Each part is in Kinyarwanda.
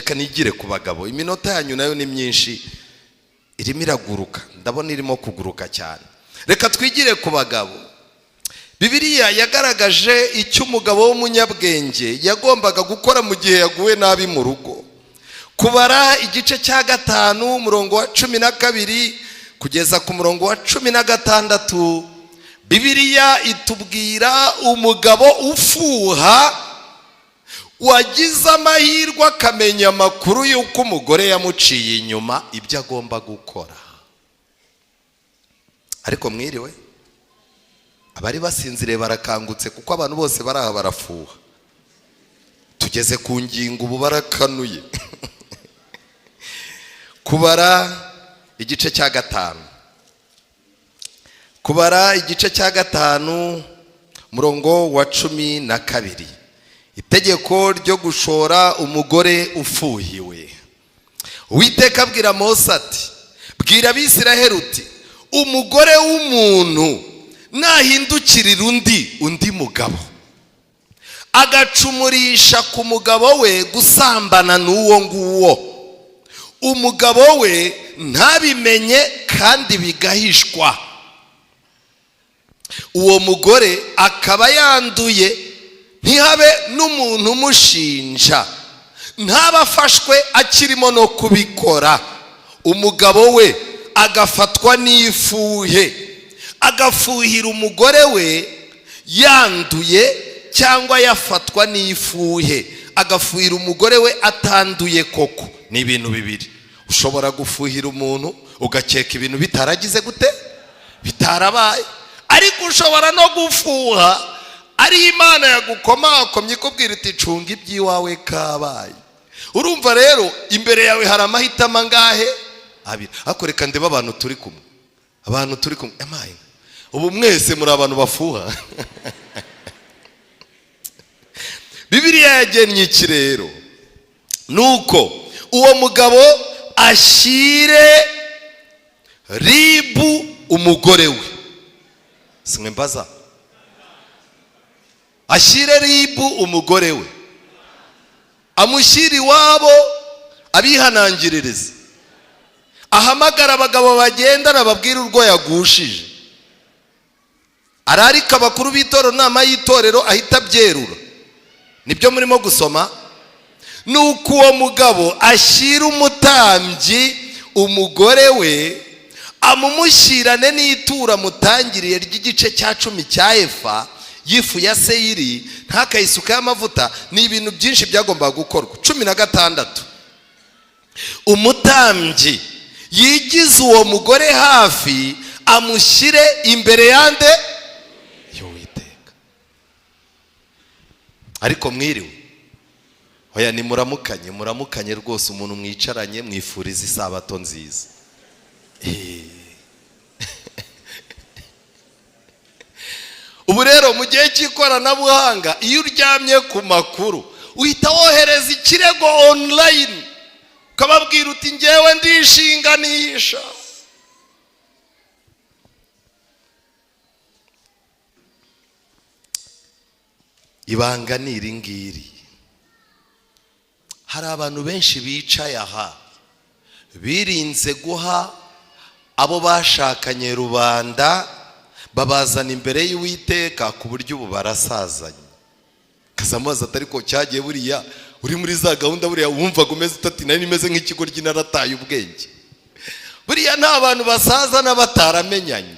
reka nigire ku bagabo. Iminota yanyu nayo ni myinshi, irimo iraguruka, ndabona irimo kuguruka cyane. Reka twigire ku bagabo. Bibiliya yagaragaje icyo umugabo w'umunyabwenge yagombaga gukora mu gihe yaguwe nabi mu rugo. Kubara igice cya 5 umurongo wa 12 kugeza ku murongo wa 16, Bibiliya itubwira umugabo ufuha wagize amahirwe akamenya amakuru y'uko umugore yamuciye inyuma ibyo agomba gukora. Ariko mwiriwe, abari basinzire barakangutse kuko abantu bose baraha barafuha. Tugeze ku ngingo ubu barakanuye. Kubara igice cya 5. Kubara igice cya 5 murongo wa 12. Itegeko ryo gushora umugore ufuhiwe. Uwiteka abwira Mose ati, bwira Abisiraheli uti, umugore w'umuntu nahindukirira undi mugabo agacumurisha ku mugabo we gusambana n'uwo nguwo, umugabo we ntabimenye kandi bigahishwa, uwo mugore akaba yanduye, ntihabe n'umuntu umushinja, ntabafashwe akirimo no kubikora, umugabo we agafatwa n'ifuhe, agafuhira umugore we yanduye cyangwa yafatwa n'ifuhe, agafuhira umugore we atanduye koko. Ni ibintu bibiri. Ushobora gufuhira umuntu ugakeka ibintu bitaragize gute, bitarabaye, ariko ushobora no gufuha ari Imana yagukomakomye kubwira iti cunga iby'iwawe kabaye. Urumva rero imbere yawe hari amahitamo angahe? Abiri. Ariko reka ndeba abantu turi kumwe, amaye ubu mwese muri abantu bafuha. Bibiliya yagennye iki rero? Nuko uwo mugabo ashire ribu umugore we. Simwe mbaza, ashire ribu umugore we, amushyira iwabo abihanangiririza, ahamagara abagabo bagendana babwira urwo yagushije, ararika abakuru b'itorero, nama y'itorero ahita byerura. Nibyo murimo gusoma. Nuko uwo mugabo ashyira umutambyi umugore we, amumushyirane n'itura mutangiriye ry'igice cya 10 cya efa y'ifu ya seyiri, ntakayisuka y'amavuta. Ni ibintu byinshi byagombaga gukorwa. 16. Umutambyi yigize uwo mugore hafi, amushyire imbere yande y'Uwiteka. Ariko mwiriwe, hoya ni muramukanye rwose umuntu mwicaranye, mwifuriza isabato nziza. Ubu rero mu gihe cy'ikoranabuhanga, iyo uryamye ku makuru uhita wohereza ikirego online, ukababwira uti ngewe ndishinganisha. Ibanga ni iri ngiri. Hari abantu benshi bicaye aha birinze guha abo bashakanye rubanda, babazana imbere y'Uwiteka ku buryo ubu barasazanye. Kazamuza atari ko cyagiye buriya uri muri za gahunda, buriya wumvaga umeze utati nari nimeze nk'ikigo ry'inarataye ubwenge. Buriya nta bantu basazana bataramenyanye,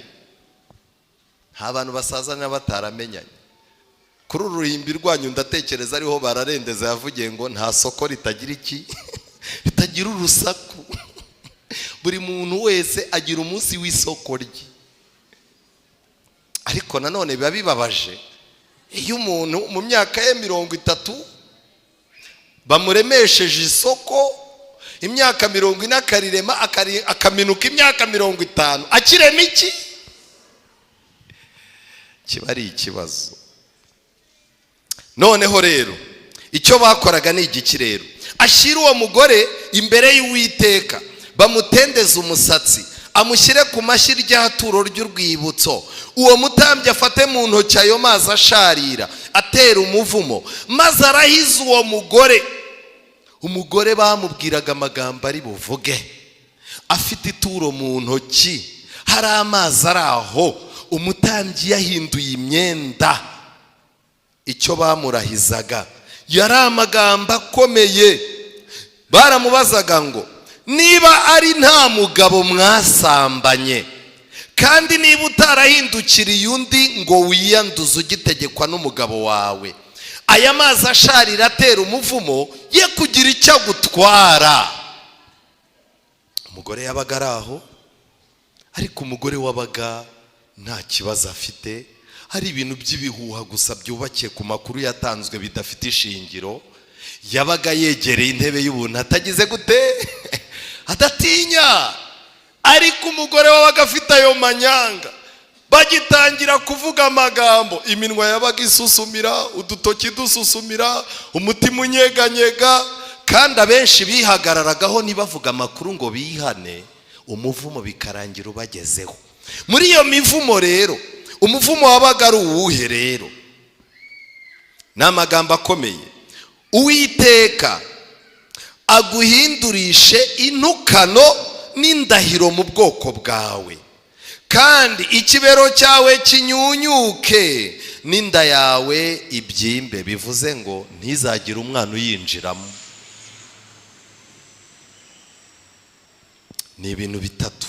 nta bantu basazana bataramenyanye. Kuri uruhimbi rwanyu ndatekereza ariho bararendeza yavugiye ngo nta soko ritagira iki ritagira urusaku. Buri muntu wese agira umunsi w'isoko rye. Ariko nanone biba bibabaje iyo umuntu mu myaka ye 30 bamuremesheje isoko, imyaka 40 akarirema, akaminuka imyaka 50 akirema iki? Kiba ari ikibazo. Noneho rero icyo bakoraga ni igiki rero? Ashyira uwo mugore imbere y'Uwiteka, bamutendeza umusatsi, amushyire ku mashyi ry'aturo ry'urwibutso. Uwo mutambyi afate mu ntoki ayo mazi asharira, atera umuvumo, maze arahiza uwo mugore umugore bamubwiraga amagambo ari buvuge, afite ituro mu ntoki, hari amazi ari aho, umutambyi yahinduye imyenda. Icyo bamurahizaga yari amagambo akomeye. Baramubazaga ngo niba ari nta mugabo mwasambanye, kandi niba utarahindukiriye undi ngo wiyanduze ugitegekwa n'umugabo wawe, aya mazi asharira atera umuvumo ye kugira icyo agutwara. Umugore yabaga ari aho, ariko umugore wabaga nta kibazo afite, hari ibintu by'ibihuha gusa byubakiye ku makuru yatanzwe bidafite ishingiro. Yabaga yegereye intebe y'ubuntu atagize gute adatinya. Ariko umugore wabaga afite ayo manyanga, bagitangira kuvuga amagambo, iminwa yabaga isusumira, udutoki dususumira, umutima unyeganyega. Kandi abenshi bihagararagaho ntibavuga amakuru ngo bihane, umuvumo bikarangira ubagezeho. Muri iyo mivumo rero, umuvumo wabaga ari uwuhe rero? Ni amagambo akomeye. Uwiteka aguhindurishe intukano n'indahiro mu bwoko bwawe, kandi ikibero cyawe kinyunyuke, n'inda yawe ibyimbe. Bivuze ngo ntizagire umwana uyinjiramo. Ni ibintu bitatu.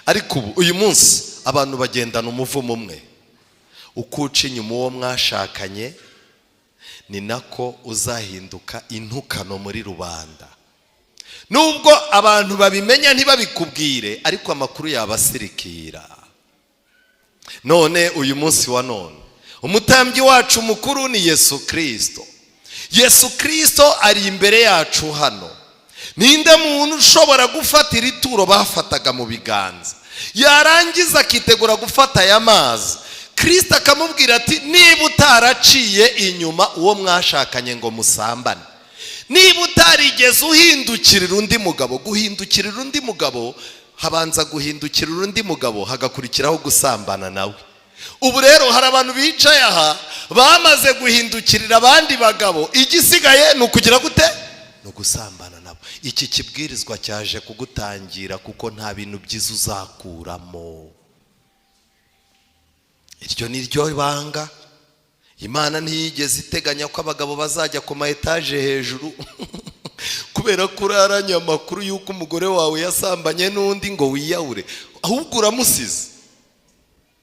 Ariko ubu uyu munsi abantu bagendana umuvumo umwe. Uko uca inyuma uwo mwashakanye, ni nako uzahinduka intukano muri rubanda. Nubwo abantu babimenya ntibabikubwire, ariko amakuru yabasirikira. None uyu munsi wa none, umutambyi wacu mukuru ni Yesu Kristo. Yesu Kristo ari imbere yacu hano. Ninde muntu ushobora gufatira ituro bafataga mu biganza, yarangiza akitegura gufata aya mazi, Kristo akamubwira ati niba utaraciye inyuma uwo mwashakanye ngo musambane, niba utarigeze uhindukirira undi mugabo. Guhindukirira undi mugabo, habanza guhindukirira undi mugabo, hagakurikiraho gusambana nawe. Ubu rero hari abantu bicaye aha bamaze guhindukirira abandi bagabo, igisigaye ni ukugira gute? No gusambana nabo. Iki kibwirizwa cyaje kugutangira, kuko nta bintu byiza uzakuramo. Iryo ni ryo banga. Imana ntiyigeze iteganya ko abagabo bazajya ku ma etaje hejuru kubera kuraranya amakuru y'uko umugore wawe yasambanye n'undi ngo wiyahure. Ahubwo uramusize.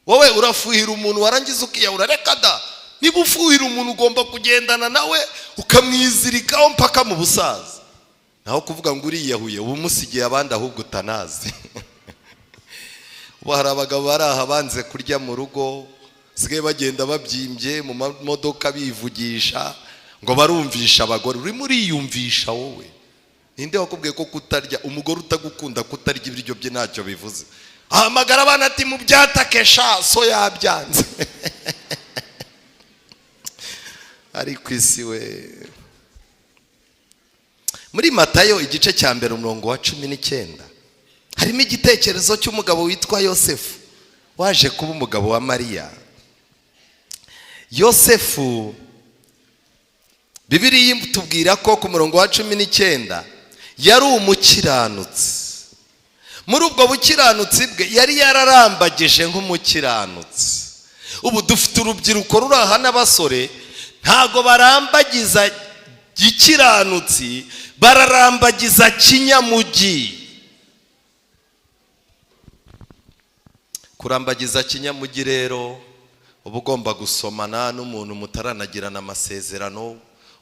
Wowe urafuhira umuntu warangiza ukiyahura. Reka da, niba ufuhira umuntu ugomba kugendana nawe ukamwizirikaho mpaka mu busaza. Naho kuvuga ngo uriyahuye ubu musigiye abandi ahubwo utanazi. Ubu hari abagabo bari aha banze kurya mu rugo, sigaye bagenda babyimbye mu modoka bivugisha ngo barumvisha abagore. Urimo uriyumvisha wowe. Ninde wakubwiye ko kutarya? Umugore utagukunda kutarya ibiryo bye ntacyo bivuze. Ahamagara abana ati mu byatakesha so yabyanze. Ariko isi we. Muri Matayo igice cya mbere umurongo wa 19 harimo igitekerezo cy'umugabo witwa Yosefu waje kuba umugabo wa Mariya. Yosefu, Bibiliya itubwira ko ku murongo wa 19 yari umukiranutsi. Muri ubwo bukiranutsi bwe yari yararambagije nk'umukiranutsi. Ubu dufite urubyiruko ruri aha n'abasore, ntago barambagiza gikiranutsi, bararambagiza kinyamugi. Kurambagiza kinyamugi rero uba ugomba gusomana n'umuntu mutaranagirana amasezerano,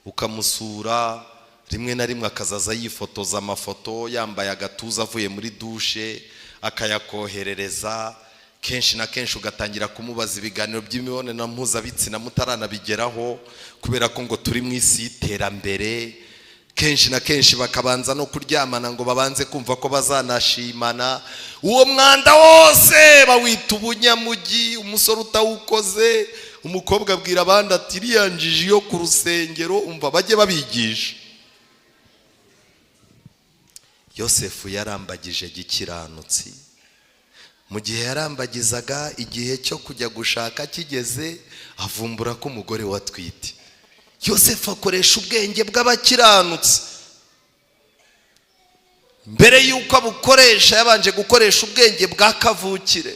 ukamusura rimwe na rimwe akazaza yifotoza amafoto yambaye agatuza avuye muri dushe akayakoherereza. Kenshi na kenshi ugatangira kumubaza ibiganiro by'imibonano mpuzabitsina mutaranabigeraho, kubera ko ngo turi mu isi y'iterambere. Kenshi na kenshi bakabanza no kuryamana ngo babanze kumva ko bazanashimana. Uwo mwanda wose bawita ubunyamugi. Umusore utawukoze, umukobwa abwira abandi ati iriyanjije yo ku rusengero, umva bajye babigisha. Yosefu yarambagije gikiranutsi. Mu gihe yarambagizaga, igihe cyo kujya gushaka kigeze, avumbura ko umugore watwite. Yosefu akoresha ubwenge bw'abakiranutsi. mbere yuko abukoresha yabanje gukoresha ubwenge bwa kavukire.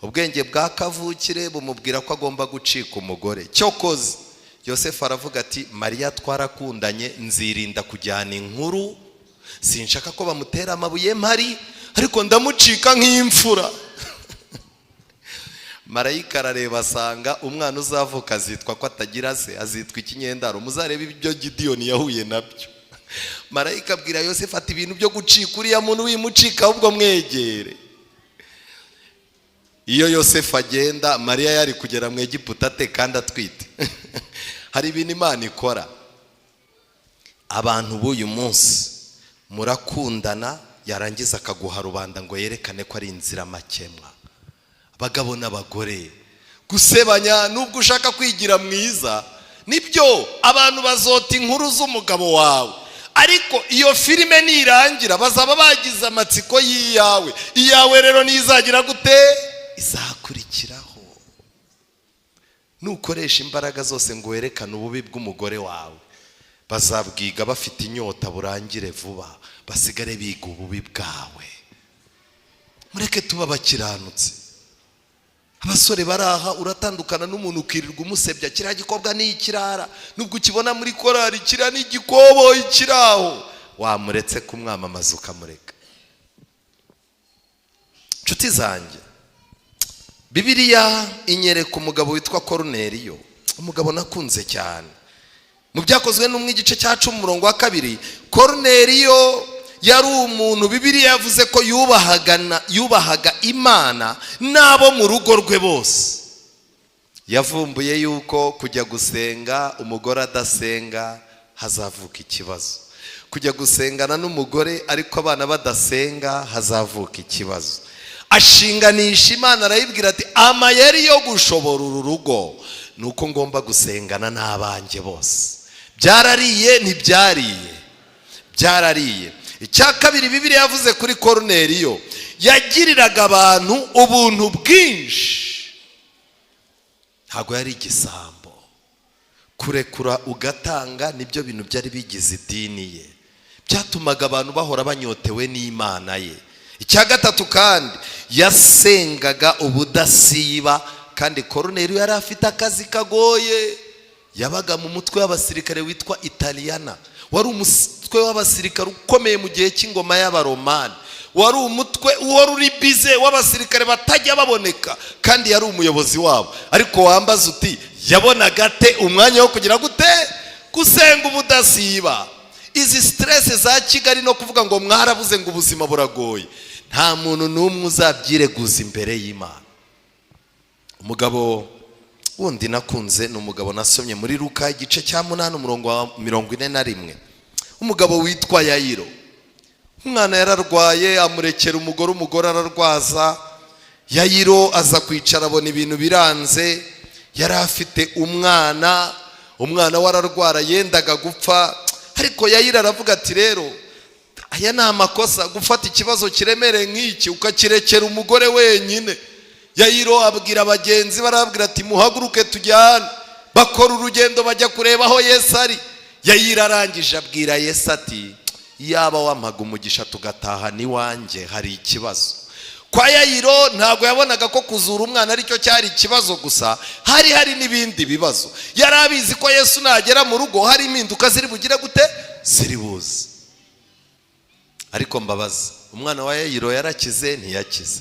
Ubwenge bwa kavukire bumubwira ko agomba gucika umugore. Cyokoze Yosefu aravuga ati Mariya twarakundanye, nzirinda kujyana inkuru, sinshaka ko bamutera amabuye mpari, ariko ndamucika nk'imfura. Marayika arareba asanga umwana uzavuka azitwa ko atagira se, azitwa ikinyendaro. Muzarebe ibyo Gideyoni yahuye nabyo. Marayika abwira Yosefu ati ibintu byo gucika uriya muntu wimucika ahubwo mwegere. Iyo Yosefu agenda, Mariya yari kugera mu Egiputa ate kandi atwite. Hari ibintu Imana ikora. Abantu b'uyu munsi murakundana, yarangiza akaguha rubanda ngo yerekane ko ari inzira makemwa. Abagabo n'abagore gusebanya, nubwo ushaka kwigira mwiza, nibyo abantu bazota inkuru z'umugabo wawe, ariko iyo filime nirangira bazaba bagize amatsiko yiyawe. Iyawe rero nizagira gute? Izakurikiraho. Nukoresha imbaraga zose ngo werekane ububi bw'umugore wawe, bazabwiga bafite inyota burangire vuba, basigare biga ububi bwawe. Mureke tuba bakiranutse. Abasore baraha, uratandukana n'umuntu ukirirwa umusebya, kiriya gikobwa ni ikirara, nubwo ukibona muri korari kiriya ni igikobo ikiraho, wamuretse kumwamamaza ukamureka. Nshuti zanjye, Bibiliya inyereka umugabo witwa Koruneliyo, umugabo nakunze cyane. Mu byakozwe n'umwe igice cya 10:2, Koruneliyo yari umuntu Bibiliya yavuze ko yubahaga Imana n'abo mu rugo rwe bose. Yavumbuye yuko kujya gusenga umugore adasenga hazavuka ikibazo, kujya gusengana n'umugore ariko abana badasenga hazavuka ikibazo. Ashinganisha Imana, arayibwira ati amayeri yo gushobora uru rugo nuko ngomba gusengana n'abanjye bose. Byarariye ntibyariye? Byarariye. Icya kabiri Bibiliya yavuze kuri Koruneliyo, yagiriraga abantu ubuntu bwinshi. Ntabwo yari igisambo. Kurekura ugatanga nibyo bintu byari bigize idini ye, byatumaga abantu bahora banyotewe n'Imana ye. Icya gatatu kandi yasengaga ubudasiba, kandi Koruneliyo yari afite akazi kagoye. Yabaga mu mutwe w'abasirikare witwa Italiana, wari umutwe w'abasirikare ukomeye mu gihe cy'ingoma y'Abaromani. Wari umutwe wari uri bize w'abasirikare batajya baboneka, kandi yari umuyobozi wabo. Ariko wambaza uti yabonaga ate umwanya wo kugira gute? Gusenga ubudasiba. Izi stress za Kigali no kuvuga ngo mwarabuze ngo ubuzima buragoye, nta muntu n'umwe uzabyireguza imbere y'Imana. Umugabo wundi nakunze ni umugabo nasomye muri Luka igice cya 8:41. Umugabo witwa Yayiro. Umwana yararwaye, amurekera umugore ararwaza. Yayiro aza kwicara, abona ibintu biranze. Yari afite umwana wararwara yendaga gupfa, ariko Yayiro aravuga ati rero aya ni amakosa gufata ikibazo kiremereye nk'iki ukakirekera umugore wenyine. Yayiro abwira abagenzi, barabwira ati muhaguruke tujyane. Bakora urugendo bajya kureba aho Yesu ari. Yayiro arangije abwira Yesu ati yaba wampaga umugisha tugataha niwanjye hari ikibazo. Kwa Yayiro ntabwo yabonaga ko kuzura umwana aricyo cyari ikibazo gusa, hari n'ibindi bibazo. Yari abizi ko Yesu nagera mu rugo hari impinduka ziri bugire gute? Ziri buze. Ariko mbabaza, umwana wa Yayiro yarakize ntiyakize?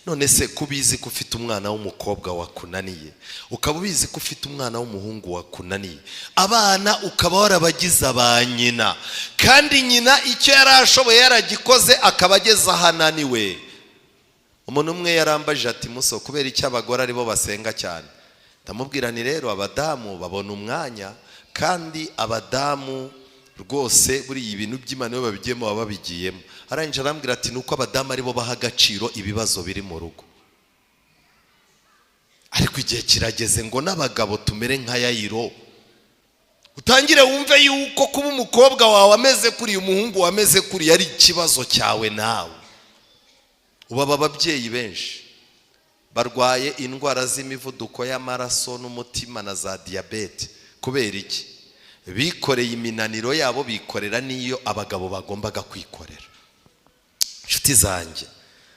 None se kubizi ko ufite umwana w'umukobwa wakunaniye, ukaba ubizi ko ufite umwana w'umuhungu wakunaniye, abana ukaba warabagize abanyina, kandi nyina icyo yarashoboye yaragikoze akaba ageze ahananiwe. Umuntu umwe yarambaje ati muso kubera icyo abagore aribo basenga cyane? Ndamubwira ni rero abadamu babona umwanya, kandi abadamu rwose buri ibintu by'Imana yo babigiyemo baba babigiyemo. Arangije arambwira ati nuko abadamu aribo baha agaciro ibibazo biri mu rugo. Ariko igihe kirageze ngo n'abagabo tumere nka Yayiro, utangire wumve yuko kuba umukobwa wawe ameze kuri umuhungu wameze kuri yari ikibazo cyawe nawe. Ubu ababyeyi benshi barwaye indwara z'imivuduko y'amaraso n'umutima na za diabete. Kubera iki? Bikoreye iminaniro yabo, bikorera niyo abagabo bagombaga kwikorera. inshuti zanjye,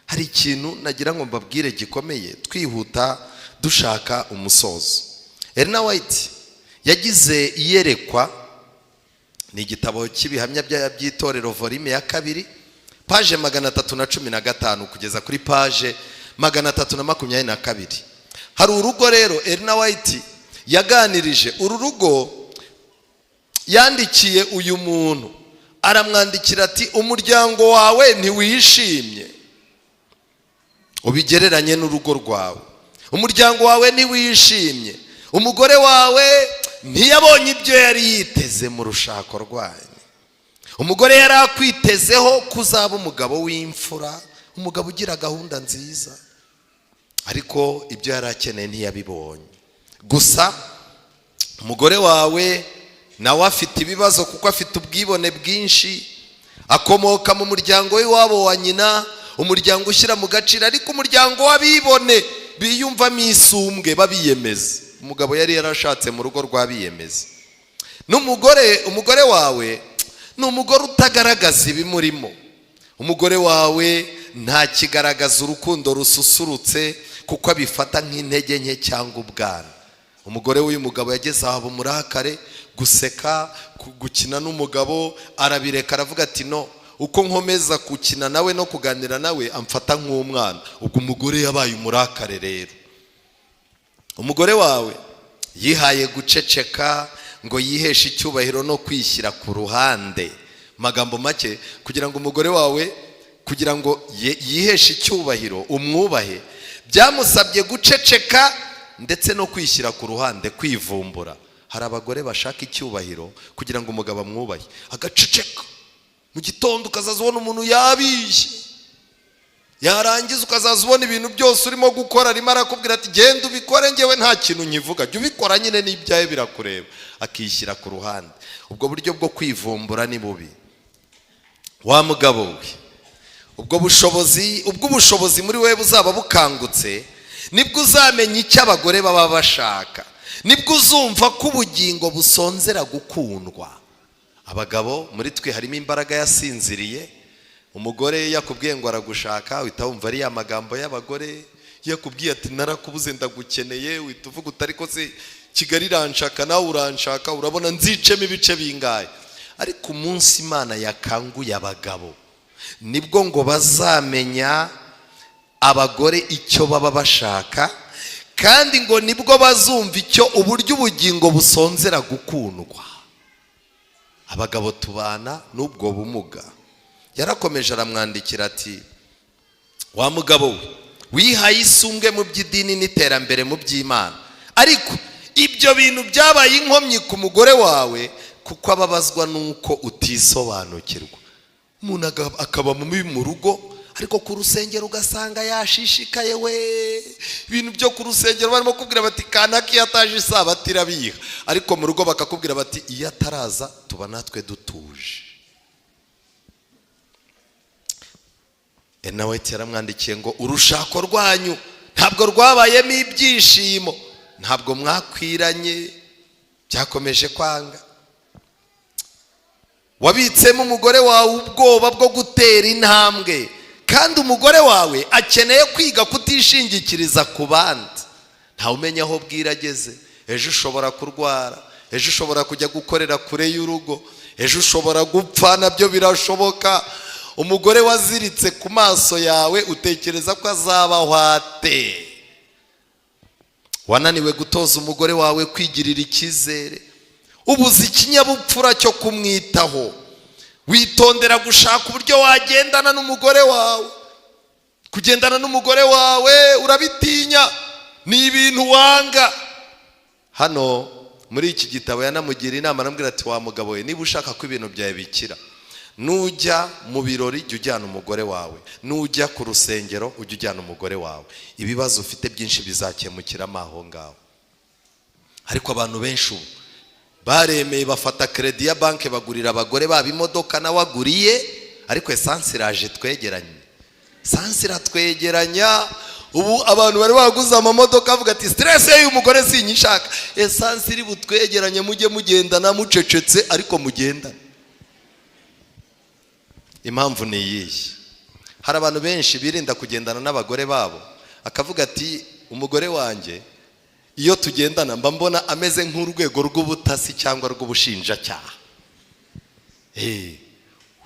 hari ikintu nagira ngo mbabwire gikomeye twihuta dushaka umusozo. Ellen White yagize iyerekwa, ni igitabo cy'ibihamya by'itorero volume ya 2, page 315 kugeza kuri page 322. hari urugo rero Ellen White yaganirije. uru rugo yandikiye uyu muntu, aramwandikira ati umuryango wawe ntiwishimye ubigereranye n'urugo rwawe, umuryango wawe ntiwishimye, umugore wawe ntiyabonye ibyo yari yiteze mu rushako rwanyu, umugore yari akwitezeho kuzaba umugabo w'imfura, umugabo ugira gahunda nziza, ariko ibyo yari akeneye ntiyabibonye. Gusa umugore wawe nawe afite ibibazo kuko afite ubwibone bwinshi, akomoka mu muryango w'iwabo wa nyina, umuryango ushyira mu gaciro, ariko umuryango w'abibone biyumvamo isumbwe babiyemeza. Umugabo yari yarashatse mu rugo rw'abiyemeza. umugore wawe ni umugore utagaragaza ibimurimo, umugore wawe nta kigaragaza urukundo rususurutse kuko abifata nk'intege nke cyangwa ubwana. umugore w'uyu mugabo yageze aho umurakare, guseka, gukina n'umugabo arabireka, aravuga ati no, uko nkomeza gukina nawe no kuganira nawe amfata nk'umwana. ubwo umugore yabaye umurakare rero. umugore wawe yihaye guceceka ngo yiheshe icyubahiro no kwishyira ku ruhande. magambo make, kugira ngo umugore wawe kugira ngo yiheshe icyubahiro umwubahe, byamusabye guceceka ndetse no kwishyira ku ruhande, kwivumbura. hari abagore bashaka icyubahiro kugira ngo umugabo amwubahe, agaceceka. mu gitondo ukazaza ubona umuntu yabishye, yarangiza ukazaza ubona ibintu byose urimo gukora arimo arakubwira ati genda ubikore, ngewe nta kintu nkivuga, jya ubikora nyine n'ibyawe birakureba, akishyira ku ruhande. ubwo buryo bwo kwivumbura ni bubi. wa mugabo we, ubwo ubushobozi muri wewe buzaba bukangutse, nibwo uzamenya icyo abagore baba bashaka, nibwo uzumva ko ubugingo busonzera gukundwa. abagabo muri twe harimo imbaraga yasinziriye. umugore yakubwiye ngo aragushaka, uhita wumva ari ya magambo y'abagore. yakubwiye ati narakubuze ndagukeneye, uhita uvuga utari ko se Kigali iranshaka nawe uranshaka, urabona nzicemo ibice bingahe. ariko umunsi Imana yakanguye abagabo, nibwo ngo bazamenya abagore icyo baba bashaka, kandi ngo nibwo bazumva icyo uburyo ubugingo busonzera gukundwa. abagabo tubana n'ubwo bumuga. yarakomeje aramwandikira ati wa mugabo we, wihaye isumbwe mu by'idini n'iterambere mu by'Imana, ariko ibyo bintu byabaye inkomyi ku mugore wawe kuko ababazwa nuko utisobanukirwa. umuntu akaba mu rugo, ariko ku rusengero ugasanga yashishikaye we. ibintu byo ku rusengero barimo kubwira bati kanaka iyo ataje isabato irabiha, ariko mu rugo bakakubwira bati iyo ataraza tuba natwe dutuje. Ellen White yaramwandikiye ngo urushako rwanyu ntabwo rwabayemo ibyishimo, ntabwo mwakwiranye, byakomeje kwanga. wabitsemo umugore wawe ubwoba bwo gutera intambwe, kandi umugore wawe akeneye kwiga kutishingikiriza ku bandi. ntawe umenya aho bwira ageze. ejo ushobora kurwara, ejo ushobora kujya gukorera kure y'urugo, ejo ushobora gupfa, nabyo birashoboka. umugore waziritse ku maso yawe utekereza ko azabaho ate? wananiwe gutoza umugore wawe kwigirira icyizere, ubuze ikinyabupfura cyo kumwitaho. witondera gushaka uburyo wagendana n'umugore wawe. kugendana n'umugore wawe urabitinya, ni ibintu wanga. hano muri iki gitabo yanamugira inama, aramubwira ati wa mugabo we, niba ushaka ko ibintu byawe bikira, nujya mu birori jya ujyana umugore wawe, nujya ku rusengero ujya ujyana umugore wawe. ibibazo ufite byinshi bizakemukiramo aho ngaho. ariko abantu benshi ubu baremeye, bafata kredi ya banki bagurira abagore babo imodoka nawe aguriye, ariko esansi iraje twegeranye. esansi iratwegeranya. ubu abantu bari baguze amamodoka avuga ati stress y'uyu mugore sinyishaka. esansi iri butwegeranye, mujye mugendana mucecetse ariko mugendana. impamvu ni iyihe? hari abantu benshi birinda kugendana n'abagore babo, akavuga ati umugore wanjye iyo tugendana mba mbona ameze nk'urwego rw'ubutasi cyangwa rw'ubushinjacyaha.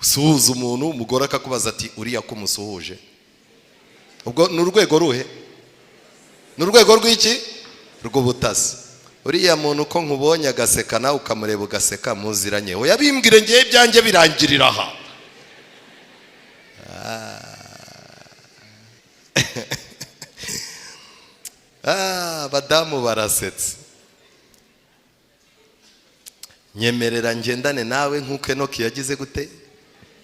Usuhuza umuntu, umugore akakubaza ati uriya ko umusuhuje, ubwo ni urwego ruhe? Ni urwego rw'iki? Rw'ubutasi. Uriya muntu ko nkubonye agaseka nawe ukamureba ugaseka, muziranye. Oya bimbwire ngiye ibyanjye birangirira aha. Badamu barasetse. Nyemerera ngendane nawe nk'uko Enoki yagize gute?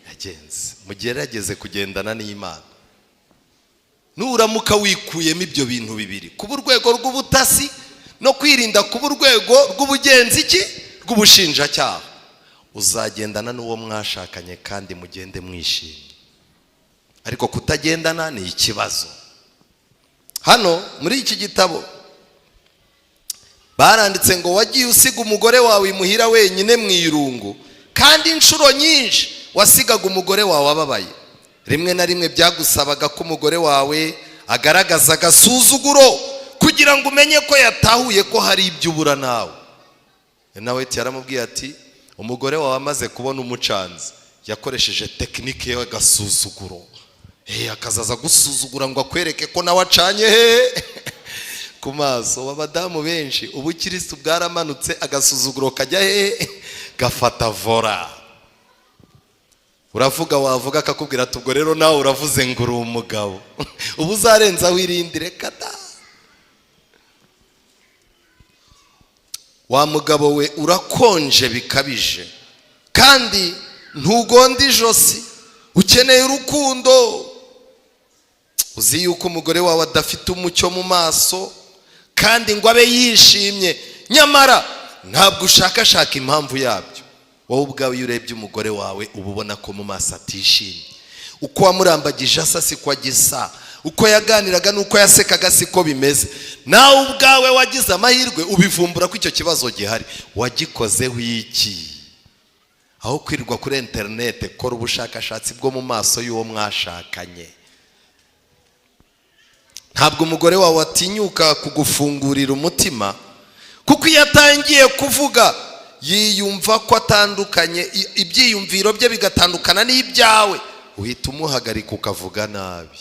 Yagenze. Mugerageze kugendana n'Imana. Nuramuka wikuyemo ibyo bintu bibiri, kuba urwego rw'ubutasi no kwirinda kuba urwego rw'ubugenzi iki? Rw'ubushinjacyaha, uzagendana n'uwo mwashakanye kandi mugende mwishimye. Ariko kutagendana ni ikibazo. Hano muri iki gitabo baranditse ngo wagiye usiga umugore wawe imuhira wenyine mu irungu, kandi inshuro nyinshi wasigaga umugore wawe ababaye. Rimwe na rimwe byagusabaga ko umugore wawe agaragaza agasuzuguro kugira ngo umenye ko yatahuye ko hari ibyo ubura nawe. Nawe yaramubwiye ati umugore wawe amaze kubona umucanzi yakoresheje tekinike y'agasuzuguro. Akazaza gusuzugura ngo akwereke ko nawe acanye ku maso. Abadamu benshi ubukristo bwaramanutse, agasuzuguro kajya gafata vora. Uravuga wavuga akakubwira ati ubwo rero nawe uravuze ngo uri umugabo. Ubu uzarenza wirindire kata. Wa mugabo we urakonje bikabije kandi ntugonda ijosi, ukeneye urukundo. Uzi yuko umugore wawe adafite umucyo mu maso kandi ngo abe yishimye, nyamara ntabwo ushakashaka impamvu yabyo. Wowe ubwawe iyo urebye umugore wawe uba ubona ko mu maso atishimye. Uko wamurambagije asa siko agisa, uko yaganiraga nuko yasekaga siko bimeze. Nawe ubwawe wagize amahirwe ubivumbura ko icyo kibazo gihari. Wagikozeho iki? Aho kwirirwa kuri internet, kora ubushakashatsi bwo mu maso y'uwo mwashakanye. Ntabwo umugore wawe atinyuka kugufungurira umutima, kuko iyo atangiye kuvuga yiyumva ko atandukanye, ibyiyumviro bye bigatandukana n'ibyawe, uhita umuhagarika ukavuga nabi.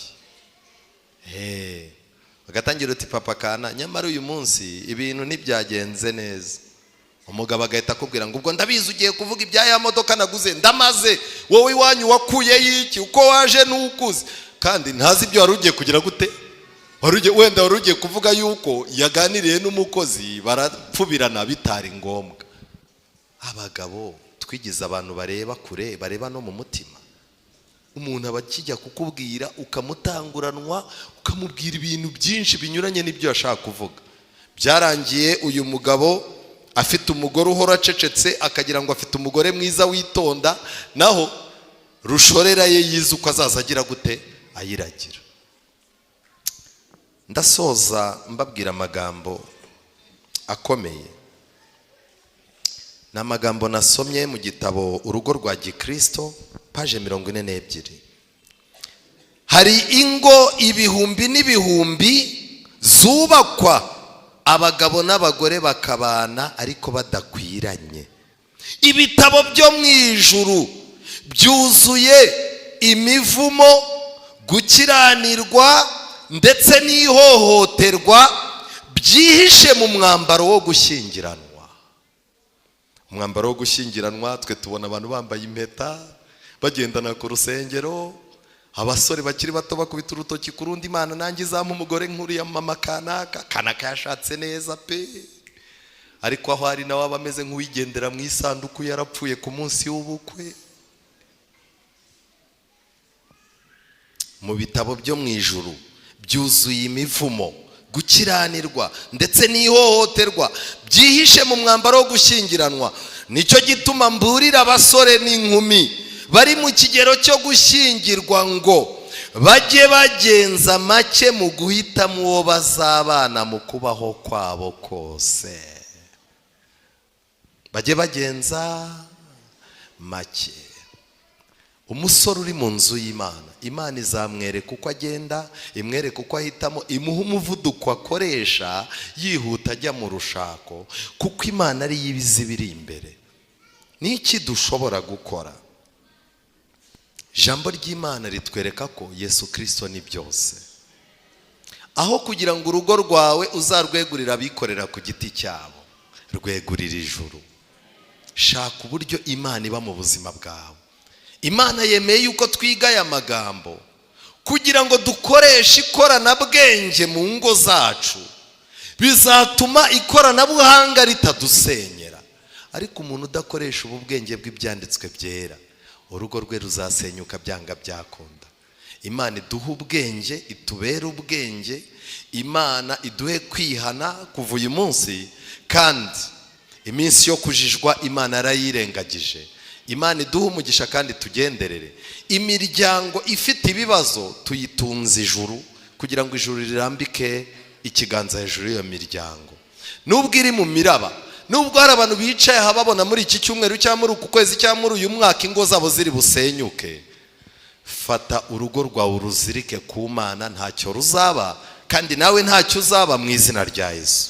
Bagatangira uti papa kana, nyamara uyu munsi ibintu ntibyagenze neza. Umugabo agahita akubwira ngo ubwo ndabizi ugiye kuvuga ibya ya modoka naguze, ndamaze. Wowe iwanyu wakuye yiki? Uko waje nukuze? Kandi ntazi ibyo wari ugiye kugira gute? Wenda wari ugiye kuvuga yuko yaganiriye n'umukozi barapfubirana bitari ngombwa. Abagabo twigize abantu bareba kure, bareba no mu mutima. Umuntu abakijya kukubwira ukamutanguranwa, ukamubwira ibintu byinshi binyuranye n'ibyo yashaka kuvuga. Byarangiye uyu mugabo afite umugore uhora acecetse, akagira ngo afite umugore mwiza witonda, naho rushorera ye yize uko azaza agira gute? Ayiragira. Ndasoza mbabwira amagambo akomeye. Ni amagambo nasomye mu gitabo Urugo rwa Gikristo, paje 42. Hari ingo ibihumbi n'ibihumbi zubakwa, abagabo n'abagore bakabana ariko badakwiranye. Ibitabo byo mu ijuru byuzuye imivumo, gukiranirwa ndetse n'ihohoterwa byihishe mu mwambaro wo gushyingiranwa. Umwambaro wo gushyingiranwa, twe tubona abantu bambaye impeta bagendana ku rusengero, abasore bakiri bato bakubita urutoki ku rundi, Imana nanjye izampa umugore nk'uriya mama kanaka. Kanaka yashatse neza pe, ariko aho ari nawe aba ameze nk'uwigendera mu isanduku yarapfuye ku munsi w'ubukwe. Mu bitabo byo mu ijuru byuzuye imivumo, gukiranirwa ndetse n'ihohoterwa byihishe mu mwambaro wo gushyingiranwa. Nicyo gituma mburira abasore n'inkumi bari mu kigero cyo gushyingirwa ngo bajye bagenza make mu guhitamo uwo bazabana mu kubaho kwabo kose. Bajye bagenza make. umusore uri mu nzu y'Imana, Imana izamwereka uko agenda, imwereka uko ahitamo, imuha umuvuduko akoresha yihuta ajya mu rushako, kuko Imana ari ibizi biri imbere. Niki dushobora gukora? Ijambo ry'Imana ritwereka ko Yesu Kristo ni byose. Aho kugira ngo urugo rwawe uzarwegurira abikorera ku giti cyabo, rwegurira ijuru. Shaka uburyo Imana iba mu buzima bwawe. Imana yemeye yuko twiga aya magambo kugira ngo dukoreshe ikoranabuhanga mu ngo zacu, bizatuma ikoranabuhanga ritadusenyera. Ariko umuntu udakoresha ubu bwenge bw'ibyanditswe byera, urugo rwe ruzasenyuka byanga byakunda. Imana iduha ubwenge, itubere ubwenge. Imana iduhe kwihana kuva uyu munsi, kandi iminsi yo kujijwa Imana yarayirengagije. Imana iduha umugisha kandi tugenderere. Imiryango ifite ibibazo tuyitunze ijuru, kugira ngo ijuru rirambike ikiganza hejuru y'iyo miryango. Nubwo iri mu miraba, nubwo hari abantu bicaye aha babona muri iki cyumweru cyangwa muri uku kwezi cyangwa muri uyu mwaka ingo zabo ziri busenyuke, fata urugo rwawe uruzirike ku Mana, ntacyo ruzaba kandi nawe ntacyo uzaba, mu izina rya Yesu.